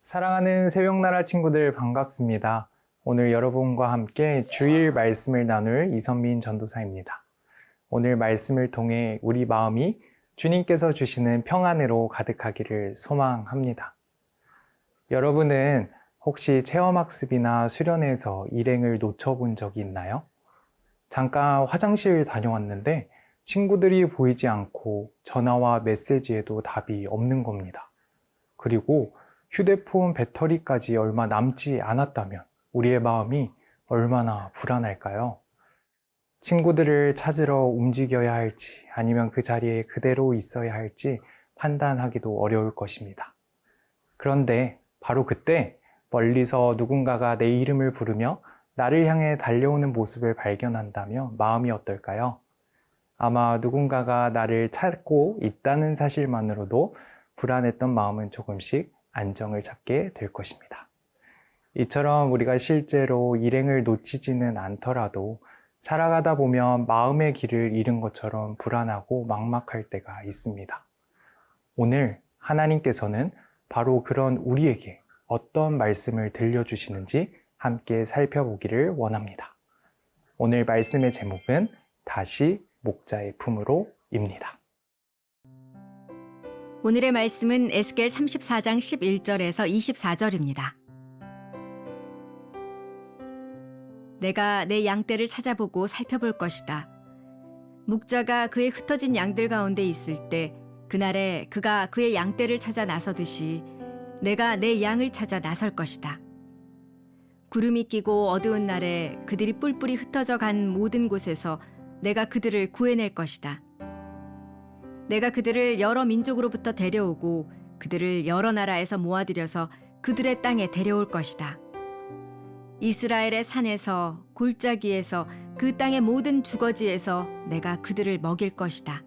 사랑하는 새벽나라 친구들 반갑습니다. 오늘 여러분과 함께 주일 말씀을 나눌 이선민 전도사입니다. 오늘 말씀을 통해 우리 마음이 주님께서 주시는 평안으로 가득하기를 소망합니다. 여러분은 혹시 체험학습이나 수련회에서 일행을 놓쳐본 적이 있나요? 잠깐 화장실 다녀왔는데 친구들이 보이지 않고 전화와 메시지에도 답이 없는 겁니다. 그리고 휴대폰 배터리까지 얼마 남지 않았다면 우리의 마음이 얼마나 불안할까요? 친구들을 찾으러 움직여야 할지 아니면 그 자리에 그대로 있어야 할지 판단하기도 어려울 것입니다. 그런데 바로 그때 멀리서 누군가가 내 이름을 부르며 나를 향해 달려오는 모습을 발견한다면 마음이 어떨까요? 아마 누군가가 나를 찾고 있다는 사실만으로도 불안했던 마음은 조금씩 안정을 찾게 될 것입니다. 이처럼 우리가 실제로 일행을 놓치지는 않더라도 살아가다 보면 마음의 길을 잃은 것처럼 불안하고 막막할 때가 있습니다. 오늘 하나님께서는 바로 그런 우리에게 어떤 말씀을 들려주시는지 함께 살펴보기를 원합니다. 오늘 말씀의 제목은 다시 목자의 품으로입니다. 오늘의 말씀은 에스겔 34장 11절에서 24절입니다. 내가 내 양떼를 찾아보고 살펴볼 것이다. 목자가 그의 흩어진 양들 가운데 있을 때 그날에 그가 그의 양떼를 찾아 나서듯이 내가 내 양을 찾아 나설 것이다. 구름이 끼고 어두운 날에 그들이 뿔뿔이 흩어져 간 모든 곳에서 내가 그들을 구해낼 것이다. 내가 그들을 여러 민족으로부터 데려오고 그들을 여러 나라에서 모아들여서 그들의 땅에 데려올 것이다. 이스라엘의 산에서 골짜기에서 그 땅의 모든 두거지에서 내가 그들을 먹일 것이다.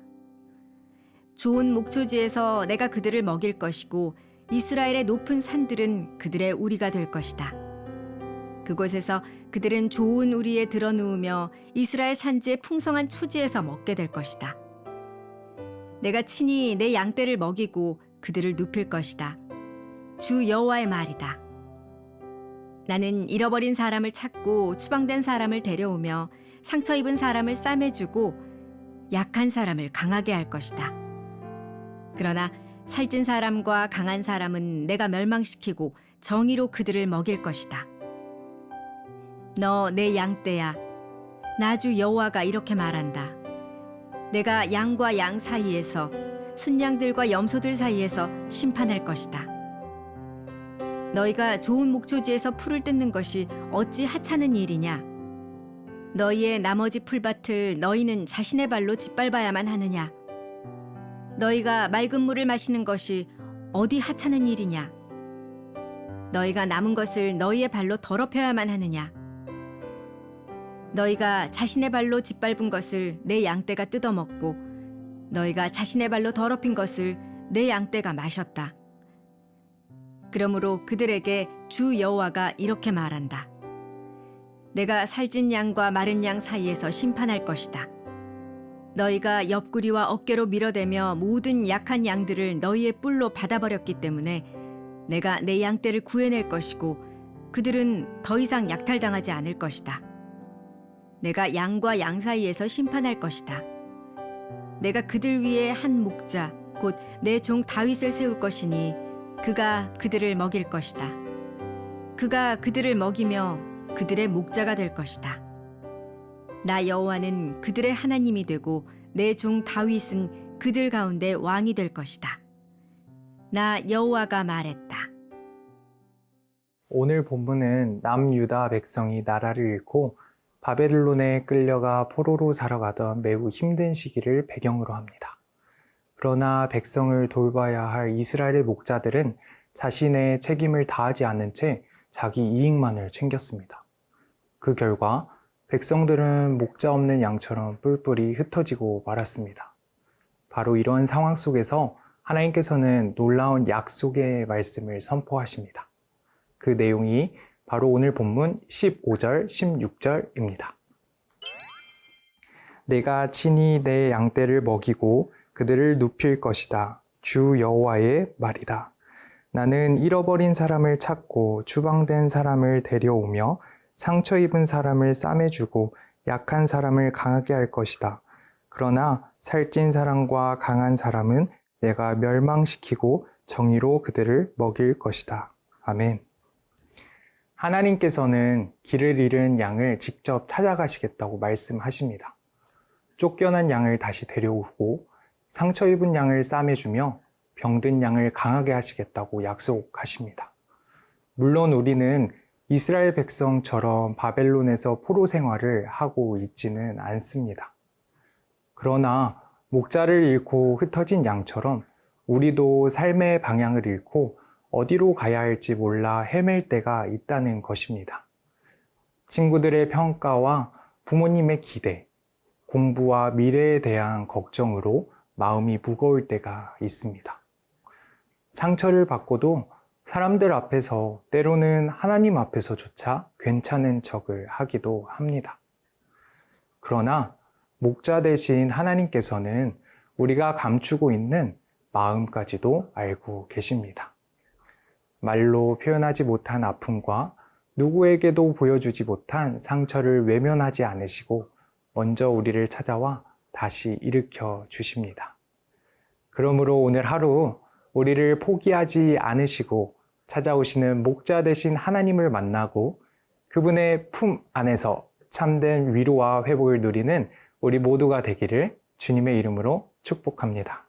좋은 목초지에서 내가 그들을 먹일 것이고 이스라엘의 높은 산들은 그들의 우리가 될 것이다. 그곳에서 그들은 좋은 우리에 드러누우며 이스라엘 산지의 풍성한 초지에서 먹게 될 것이다. 내가 친히 내 양떼를 먹이고 그들을 눕힐 것이다. 주 여호와의 말이다. 나는 잃어버린 사람을 찾고 추방된 사람을 데려오며 상처 입은 사람을 싸매주고 약한 사람을 강하게 할 것이다. 그러나 살찐 사람과 강한 사람은 내가 멸망시키고 정의로 그들을 먹일 것이다. 너 내 양떼야. 나 주 여호와가 이렇게 말한다. 내가 양과 양 사이에서 순양들과 염소들 사이에서 심판할 것이다. 너희가 좋은 목초지에서 풀을 뜯는 것이 어찌 하찮은 일이냐? 너희의 나머지 풀밭을 너희는 자신의 발로 짓밟아야만 하느냐? 너희가 맑은 물을 마시는 것이 어디 하찮은 일이냐? 너희가 남은 것을 너희의 발로 더럽혀야만 하느냐? 너희가 자신의 발로 짓밟은 것을 내 양떼가 뜯어먹고 너희가 자신의 발로 더럽힌 것을 내 양떼가 마셨다. 그러므로 그들에게 주 여호와가 이렇게 말한다. 내가 살찐 양과 마른 양 사이에서 심판할 것이다. 너희가 옆구리와 어깨로 밀어대며 모든 약한 양들을 너희의 뿔로 받아버렸기 때문에 내가 내 양떼를 구해낼 것이고 그들은 더 이상 약탈당하지 않을 것이다. 내가 양과 양 사이에서 심판할 것이다. 내가 그들 위에 한 목자 곧 내 종 다윗을 세울 것이니 그가 그들을 먹일 것이다. 그가 그들을 먹이며 그들의 목자가 될 것이다. 나 여호와는 그들의 하나님이 되고 내 종 다윗은 그들 가운데 왕이 될 것이다. 나 여호와가 말했다. 오늘 본문은 남유다 백성이 나라를 잃고 바벨론에 끌려가 포로로 살아가던 매우 힘든 시기를 배경으로 합니다. 그러나 백성을 돌봐야 할 이스라엘의 목자들은 자신의 책임을 다하지 않은 채 자기 이익만을 챙겼습니다. 그 결과 백성들은 목자 없는 양처럼 뿔뿔이 흩어지고 말았습니다. 바로 이러한 상황 속에서 하나님께서는 놀라운 약속의 말씀을 선포하십니다. 그 내용이 바로 오늘 본문 15절, 16절입니다. 내가 친히 내 양떼를 먹이고 그들을 눕힐 것이다. 주 여호와의 말이다. 나는 잃어버린 사람을 찾고 추방된 사람을 데려오며 상처 입은 사람을 싸매주고 약한 사람을 강하게 할 것이다. 그러나 살찐 사람과 강한 사람은 내가 멸망시키고 정의로 그들을 먹일 것이다. 아멘. 하나님께서는 길을 잃은 양을 직접 찾아가시겠다고 말씀하십니다. 쫓겨난 양을 다시 데려오고 상처 입은 양을 싸매주며 병든 양을 강하게 하시겠다고 약속하십니다. 물론 우리는 이스라엘 백성처럼 바벨론에서 포로 생활을 하고 있지는 않습니다. 그러나 목자를 잃고 흩어진 양처럼 우리도 삶의 방향을 잃고 어디로 가야 할지 몰라 헤맬 때가 있다는 것입니다. 친구들의 평가와 부모님의 기대, 공부와 미래에 대한 걱정으로 마음이 무거울 때가 있습니다. 상처를 받고도 사람들 앞에서 때로는 하나님 앞에서조차 괜찮은 척을 하기도 합니다. 그러나 목자 되신 하나님께서는 우리가 감추고 있는 마음까지도 알고 계십니다. 말로 표현하지 못한 아픔과 누구에게도 보여주지 못한 상처를 외면하지 않으시고 먼저 우리를 찾아와 다시 일으켜 주십니다. 그러므로 오늘 하루 우리를 포기하지 않으시고 찾아오시는 목자 되신 하나님을 만나고 그분의 품 안에서 참된 위로와 회복을 누리는 우리 모두가 되기를 주님의 이름으로 축복합니다.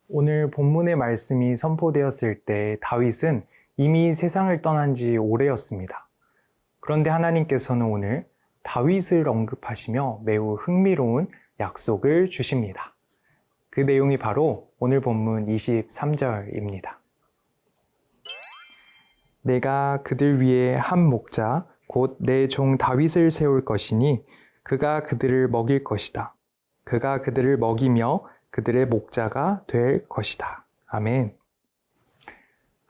오늘 본문의 말씀이 선포되었을 때 다윗은 이미 세상을 떠난 지 오래였습니다. 그런데 하나님께서는 오늘 다윗을 언급하시며 매우 흥미로운 약속을 주십니다. 그 내용이 바로 오늘 본문 23절입니다. 내가 그들 위에 한 목자 곧 내 종 다윗을 세울 것이니 그가 그들을 먹일 것이다. 그가 그들을 먹이며 그들의 목자가 될 것이다. 아멘.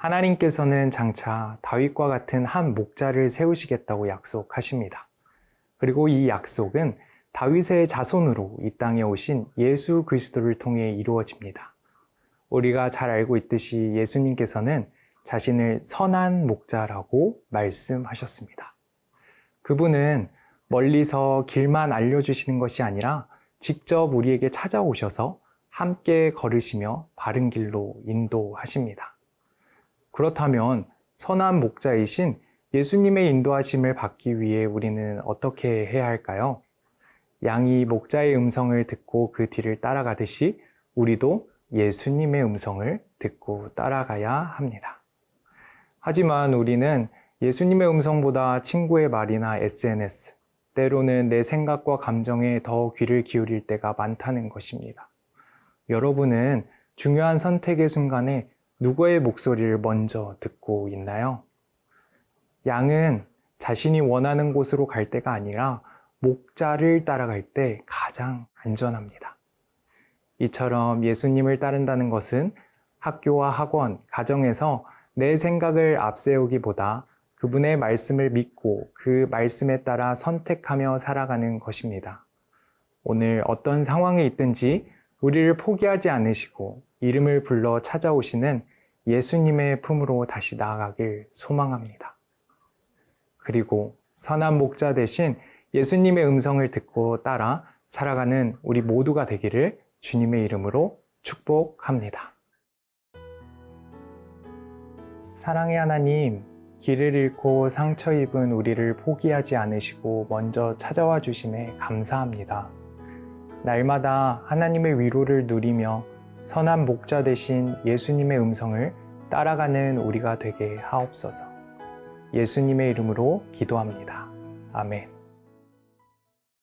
하나님께서는 장차 다윗과 같은 한 목자를 세우시겠다고 약속하십니다. 그리고 이 약속은 다윗의 자손으로 이 땅에 오신 예수 그리스도를 통해 이루어집니다. 우리가 잘 알고 있듯이 예수님께서는 자신을 선한 목자라고 말씀하셨습니다. 그분은 멀리서 길만 알려주시는 것이 아니라 직접 우리에게 찾아오셔서 함께 걸으시며 바른 길로 인도하십니다. 그렇다면 선한 목자이신 예수님의 인도하심을 받기 위해 우리는 어떻게 해야 할까요? 양이 목자의 음성을 듣고 그 뒤를 따라가듯이 우리도 예수님의 음성을 듣고 따라가야 합니다. 하지만 우리는 예수님의 음성보다 친구의 말이나 SNS, 때로는 내 생각과 감정에 더 귀를 기울일 때가 많다는 것입니다. 여러분은 중요한 선택의 순간에 누구의 목소리를 먼저 듣고 있나요? 양은 자신이 원하는 곳으로 갈 때가 아니라 목자를 따라갈 때 가장 안전합니다. 이처럼 예수님을 따른다는 것은 학교와 학원, 가정에서 내 생각을 앞세우기보다 그분의 말씀을 믿고 그 말씀에 따라 선택하며 살아가는 것입니다. 오늘 어떤 상황에 있든지 우리를 포기하지 않으시고 이름을 불러 찾아오시는 예수님의 품으로 다시 나아가길 소망합니다. 그리고 선한 목자 대신 예수님의 음성을 듣고 따라 살아가는 우리 모두가 되기를 주님의 이름으로 축복합니다. 사랑의 하나님, 길을 잃고 상처 입은 우리를 포기하지 않으시고 먼저 찾아와 주심에 감사합니다. 날마다 하나님의 위로를 누리며 선한 목자 되신 예수님의 음성을 따라가는 우리가 되게 하옵소서. 예수님의 이름으로 기도합니다. 아멘.